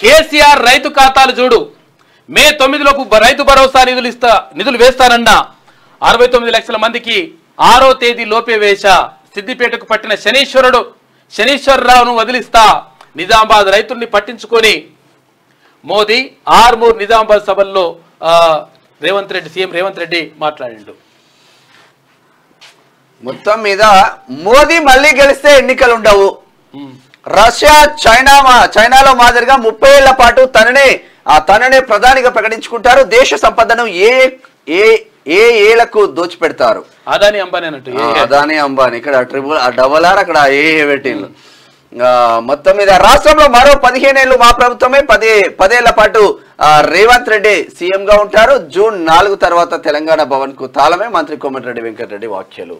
కేసీఆర్ రైతు ఖాతాలు చూడు, మే 9లోపు రైతు భరోసా నిధులు వేస్తానన్నా 69 లక్షల మందికి 6వ తేదీ లోపే వేశా. సిద్దిపేటకు పట్టిన శనీశ్వరరావును వదిలిస్తా. నిజామాబాద్ రైతుల్ని పట్టించుకొని మోదీ ఆర్మూర్ నిజామాబాద్ సభల్లో సీఎం రేవంత్ రెడ్డి మాట్లాడిండు. మొత్తం మీద మోదీ మళ్ళీ గెలిస్తే ఎన్నికలు ఉండవు. రష్యా చైనాలో మాదిరిగా 30 ఏళ్ల పాటు తననే ప్రధానిగా ప్రకటించుకుంటారు. దేశ సంపదను ఏ ఏలకు దోచిపెడతారు. అదాని అంబానీ అన్నట్టు. అదాని అంబానీ ఇక్కడ డబల్ ఆర్ అక్కడ ఏ పెట్టిండ్రు. మొత్తం మీద రాష్ట్రంలో మరో 15 ఏళ్లు మా ప్రభుత్వమే, 10 ఏళ్ల పాటు రేవంత్ రెడ్డి సీఎం గా ఉంటారు. జూన్ 4 తర్వాత తెలంగాణ భవన్ కు తాళమే. మంత్రి కోమటిరెడ్డి వెంకటరెడ్డి వ్యాఖ్యలు.